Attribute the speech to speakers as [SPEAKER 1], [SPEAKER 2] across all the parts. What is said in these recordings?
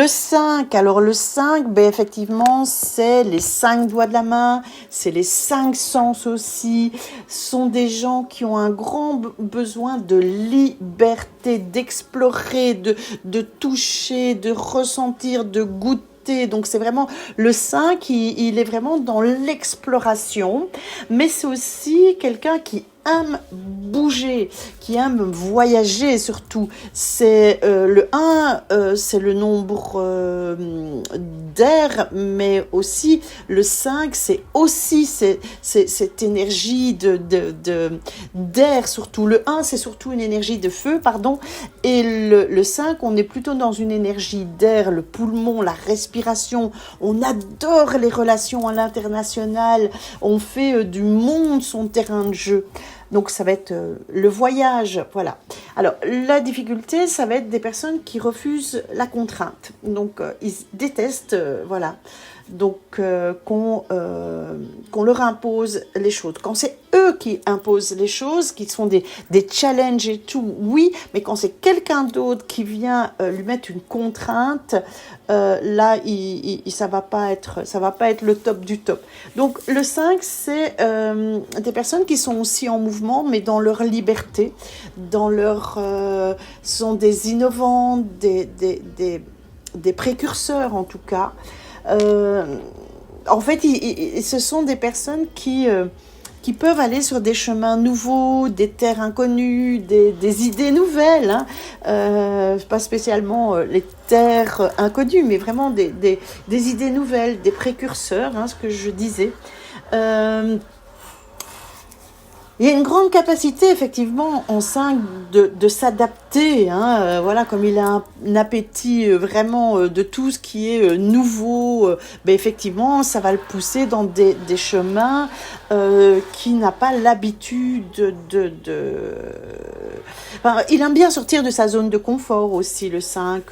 [SPEAKER 1] Le 5, alors le 5, ben effectivement, c'est les 5 doigts de la main, c'est les 5 sens aussi. Ce sont des gens qui ont un grand besoin de liberté, d'explorer, de toucher, de ressentir, de goûter. Donc c'est vraiment le 5, il est vraiment dans l'exploration, mais c'est aussi quelqu'un qui aime bouger, qui aime voyager surtout. C'est le 1, c'est le nombre d'air, mais aussi le 5, c'est aussi cette énergie d'air surtout. Le 1, c'est surtout une énergie de feu, pardon, et le 5, on est plutôt dans une énergie d'air, le poumon, la respiration. On adore les relations à l'international, on fait du monde son terrain de jeu. Donc ça va être le voyage, voilà. Alors la difficulté, ça va être des personnes qui refusent la contrainte. Donc ils détestent, voilà. Donc qu'on leur impose les choses. Quand c'est eux qui imposent les choses, qui sont des challenges et tout, oui, mais quand c'est quelqu'un d'autre qui vient lui mettre une contrainte, là, ça va pas être le top du top. Donc le 5, c'est des personnes qui sont aussi en mouvement, mais dans leur liberté, dans leur, sont des innovants, des précurseurs en tout cas. En fait, ce sont des personnes qui peuvent aller sur des chemins nouveaux, des terres inconnues, des idées nouvelles, hein. Pas spécialement les terres inconnues, mais vraiment des idées nouvelles, des précurseurs, hein, ce que je disais. Il y a une grande capacité, effectivement, en 5 de s'adapter, hein, voilà, comme il a un appétit vraiment de tout ce qui est nouveau, ben effectivement, ça va le pousser dans des chemins qui n'a pas l'habitude Enfin, il aime bien sortir de sa zone de confort aussi, le 5,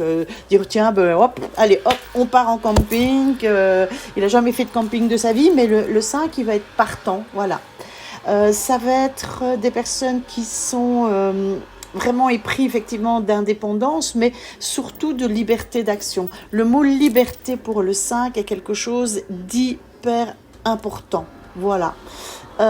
[SPEAKER 1] dire tiens, ben, hop, allez, hop, on part en camping, il a jamais fait de camping de sa vie, mais le 5, il va être partant, voilà. Ça va être des personnes qui sont vraiment épris effectivement d'indépendance, mais surtout de liberté d'action. Le mot liberté pour le 5 est quelque chose d'hyper important. Voilà. Il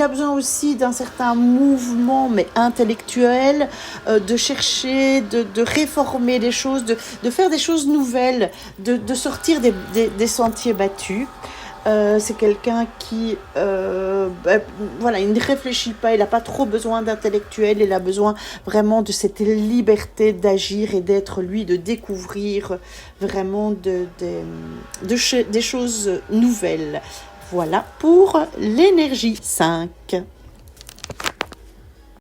[SPEAKER 1] a besoin aussi d'un certain mouvement, mais intellectuel, de chercher, de réformer les choses, de faire des choses nouvelles, de sortir des sentiers battus. C'est quelqu'un qui, voilà, il ne réfléchit pas, il n'a pas trop besoin d'intellectuel, il a besoin vraiment de cette liberté d'agir et d'être lui, de découvrir vraiment des choses nouvelles. Voilà pour l'énergie 5.